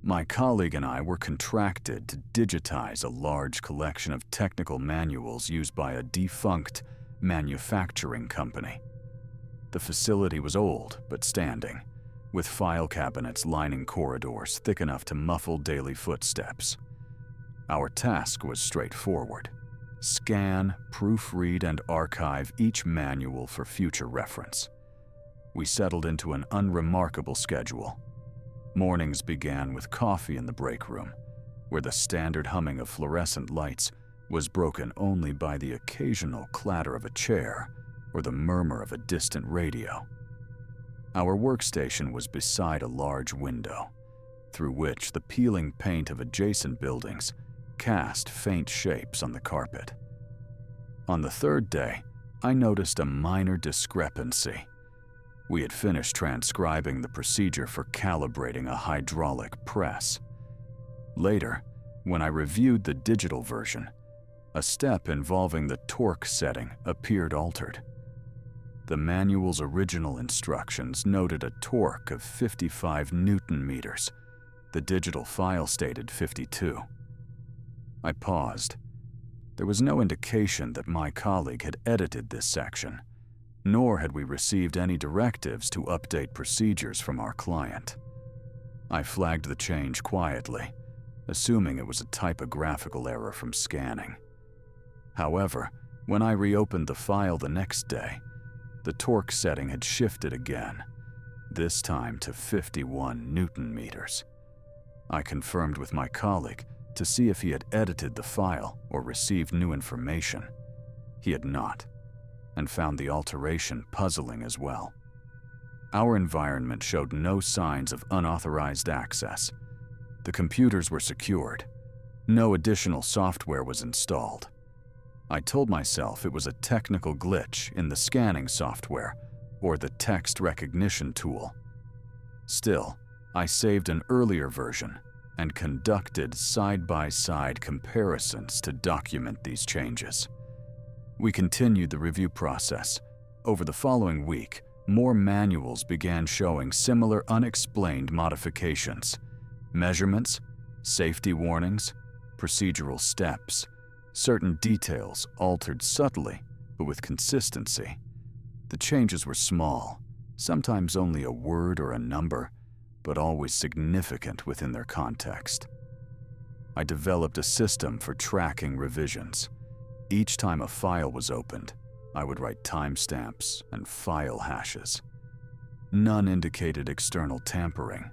My colleague and I were contracted to digitize a large collection of technical manuals used by a defunct manufacturing company. The facility was old but standing, with file cabinets lining corridors thick enough to muffle daily footsteps. Our task was straightforward: scan, proofread, and archive each manual for future reference. We settled into an unremarkable schedule. Mornings began with coffee in the break room, where the standard humming of fluorescent lights was broken only by the occasional clatter of a chair or the murmur of a distant radio. Our workstation was beside a large window, through which the peeling paint of adjacent buildings cast faint shapes on the carpet. On the third day, I noticed a minor discrepancy. We had finished transcribing the procedure for calibrating a hydraulic press. Later, when I reviewed the digital version, a step involving the torque setting appeared altered. The manual's original instructions noted a torque of 55 Newton meters. The digital file stated 52. I paused. There was no indication that my colleague had edited this section, nor had we received any directives to update procedures from our client. I flagged the change quietly, assuming it was a typographical error from scanning. However, when I reopened the file the next day, the torque setting had shifted again, this time to 51 Newton meters. I confirmed with my colleague to see if he had edited the file or received new information. He had not, and found the alteration puzzling as well. Our environment showed no signs of unauthorized access. The computers were secured. No additional software was installed. I told myself it was a technical glitch in the scanning software or the text recognition tool. Still, I saved an earlier version and conducted side-by-side comparisons to document these changes. We continued the review process. Over the following week, more manuals began showing similar unexplained modifications: measurements, safety warnings, procedural steps. Certain details altered subtly, but with consistency. The changes were small, sometimes only a word or a number, but always significant within their context. I developed a system for tracking revisions. Each time a file was opened, I would write timestamps and file hashes. None indicated external tampering.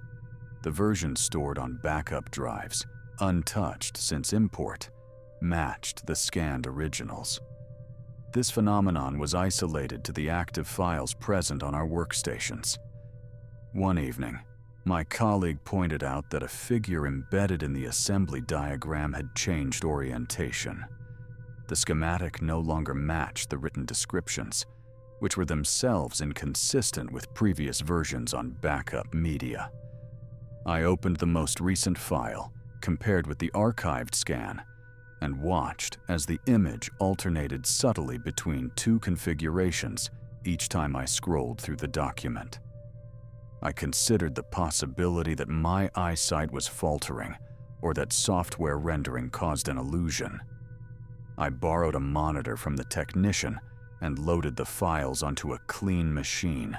The versions stored on backup drives, untouched since import, matched the scanned originals. This phenomenon was isolated to the active files present on our workstations. One evening, my colleague pointed out that a figure embedded in the assembly diagram had changed orientation. The schematic no longer matched the written descriptions, which were themselves inconsistent with previous versions on backup media. I opened the most recent file, compared with the archived scan, and watched as the image alternated subtly between two configurations each time I scrolled through the document. I considered the possibility that my eyesight was faltering or that software rendering caused an illusion. I borrowed a monitor from the technician and loaded the files onto a clean machine.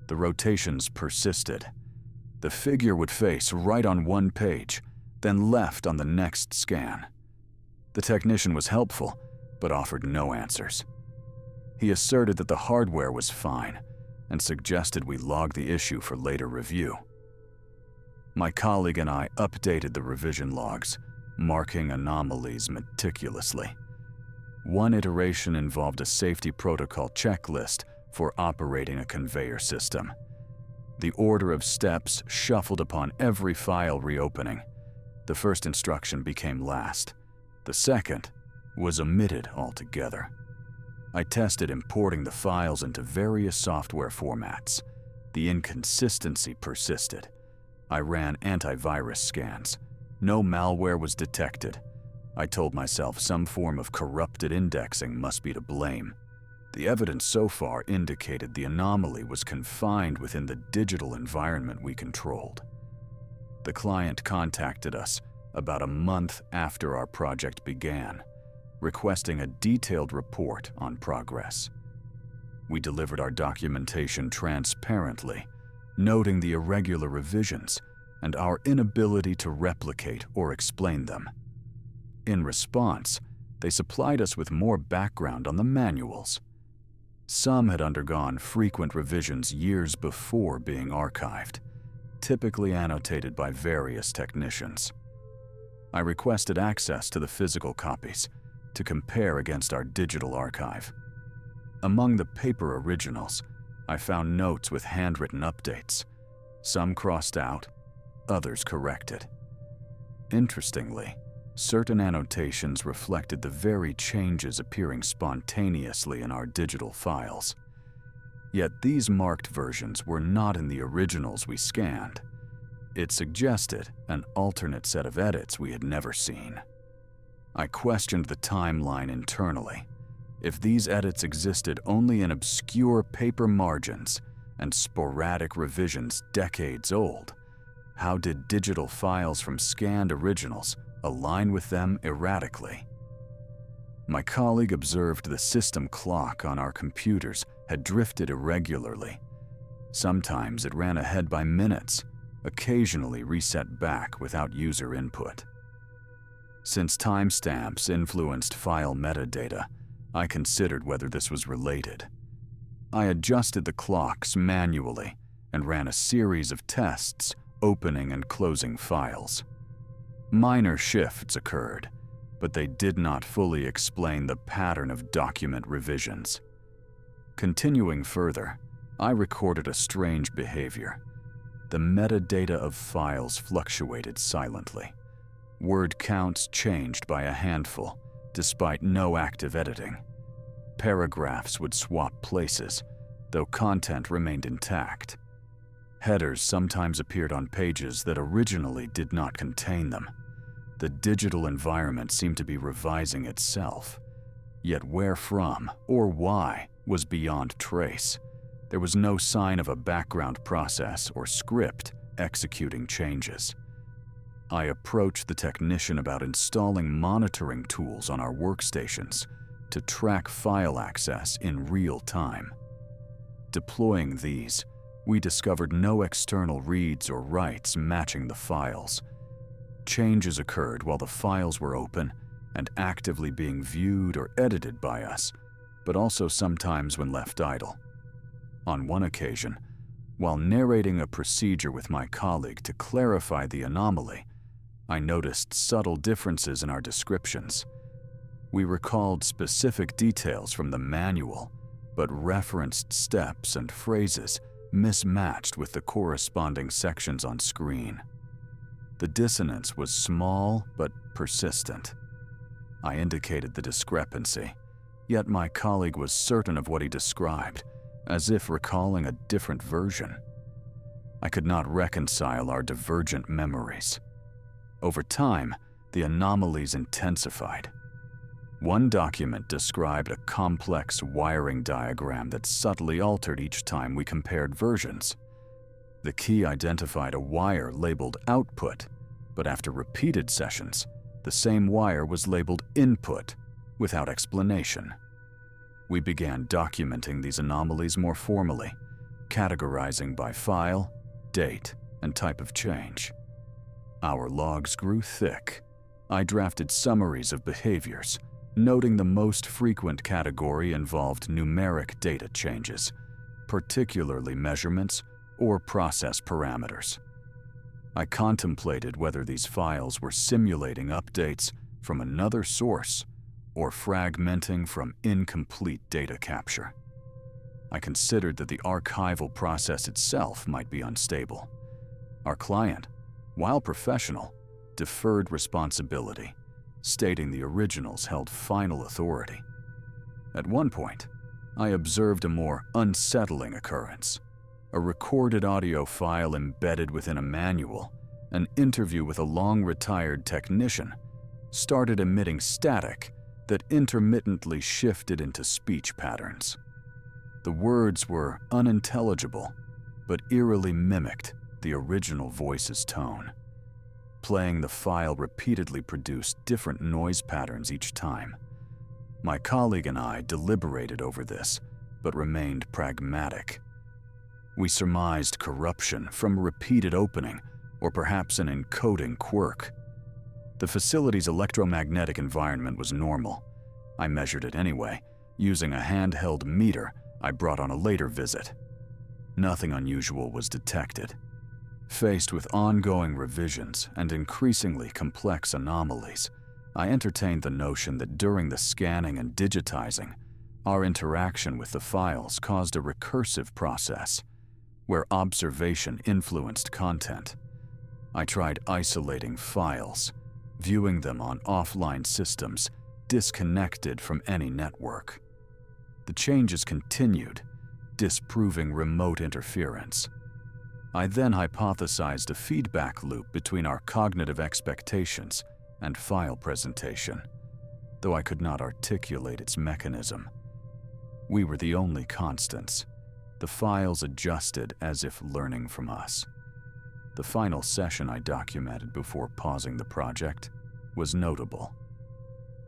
The rotations persisted. The figure would face right on one page, then left on the next scan. The technician was helpful, but offered no answers. He asserted that the hardware was fine and suggested we log the issue for later review. My colleague and I updated the revision logs, marking anomalies meticulously. One iteration involved a safety protocol checklist for operating a conveyor system. The order of steps shuffled upon every file reopening. The first instruction became last. The second was omitted altogether. I tested importing the files into various software formats. The inconsistency persisted. I ran antivirus scans. No malware was detected. I told myself some form of corrupted indexing must be to blame. The evidence so far indicated the anomaly was confined within the digital environment we controlled. The client contacted us about a month after our project began, requesting a detailed report on progress. We delivered our documentation transparently, noting the irregular revisions and our inability to replicate or explain them. In response, they supplied us with more background on the manuals. Some had undergone frequent revisions years before being archived, typically annotated by various technicians. I requested access to the physical copies to compare against our digital archive. Among the paper originals, I found notes with handwritten updates, some crossed out, others corrected. Interestingly, certain annotations reflected the very changes appearing spontaneously in our digital files. Yet these marked versions were not in the originals we scanned. It suggested an alternate set of edits we had never seen. I questioned the timeline internally. If these edits existed only in obscure paper margins and sporadic revisions decades old, how did digital files from scanned originals align with them erratically? My colleague observed the system clock on our computers had drifted irregularly. Sometimes it ran ahead by minutes, occasionally reset back without user input. Since timestamps influenced file metadata, I considered whether this was related. I adjusted the clocks manually and ran a series of tests opening and closing files. Minor shifts occurred, but they did not fully explain the pattern of document revisions. Continuing further, I recorded a strange behavior. The metadata of files fluctuated silently. Word counts changed by a handful, despite no active editing. Paragraphs would swap places, though content remained intact. Headers sometimes appeared on pages that originally did not contain them. The digital environment seemed to be revising itself. Yet where from or why was beyond trace. There was no sign of a background process or script executing changes. I approached the technician about installing monitoring tools on our workstations to track file access in real time. Deploying these, we discovered no external reads or writes matching the files. Changes occurred while the files were open and actively being viewed or edited by us, but also sometimes when left idle. On one occasion, while narrating a procedure with my colleague to clarify the anomaly, I noticed subtle differences in our descriptions. We recalled specific details from the manual, but referenced steps and phrases mismatched with the corresponding sections on screen. The dissonance was small but persistent. I indicated the discrepancy, yet my colleague was certain of what he described, as if recalling a different version. I could not reconcile our divergent memories. Over time, the anomalies intensified. One document described a complex wiring diagram that subtly altered each time we compared versions. The key identified a wire labeled output, but after repeated sessions, the same wire was labeled input without explanation. We began documenting these anomalies more formally, categorizing by file, date, and type of change. Our logs grew thick. I drafted summaries of behaviors, noting the most frequent category involved numeric data changes, particularly measurements or process parameters. I contemplated whether these files were simulating updates from another source or fragmenting from incomplete data capture. I considered that the archival process itself might be unstable. Our client, while professional, deferred responsibility, stating the originals held final authority. At one point, I observed a more unsettling occurrence. A recorded audio file embedded within a manual, an interview with a long-retired technician, started emitting static that intermittently shifted into speech patterns. The words were unintelligible, but eerily mimicked the original voice's tone. Playing the file repeatedly produced different noise patterns each time. My colleague and I deliberated over this, but remained pragmatic. We surmised corruption from repeated opening, or perhaps an encoding quirk. The facility's electromagnetic environment was normal. I measured it anyway, using a handheld meter I brought on a later visit. Nothing unusual was detected. Faced with ongoing revisions and increasingly complex anomalies, I entertained the notion that during the scanning and digitizing, our interaction with the files caused a recursive process, where observation influenced content. I tried isolating files, viewing them on offline systems disconnected from any network. The changes continued, disproving remote interference. I then hypothesized a feedback loop between our cognitive expectations and file presentation, though I could not articulate its mechanism. We were the only constants. The files adjusted as if learning from us. The final session I documented before pausing the project was notable.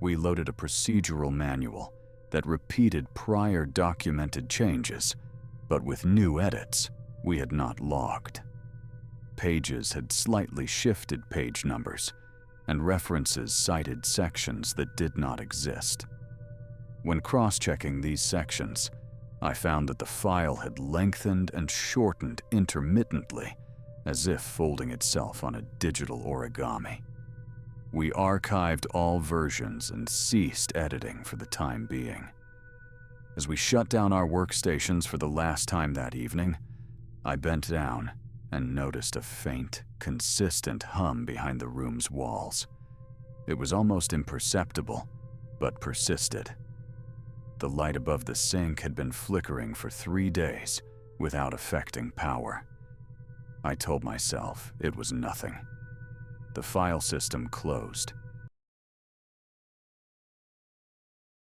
We loaded a procedural manual that repeated prior documented changes, but with new edits we had not logged. Pages had slightly shifted page numbers, and references cited sections that did not exist. When cross-checking these sections, I found that the file had lengthened and shortened intermittently, as if folding itself on a digital origami. We archived all versions and ceased editing for the time being. As we shut down our workstations for the last time that evening, I bent down and noticed a faint, consistent hum behind the room's walls. It was almost imperceptible, but persisted. The light above the sink had been flickering for 3 days without affecting power. I told myself it was nothing. The file system closed,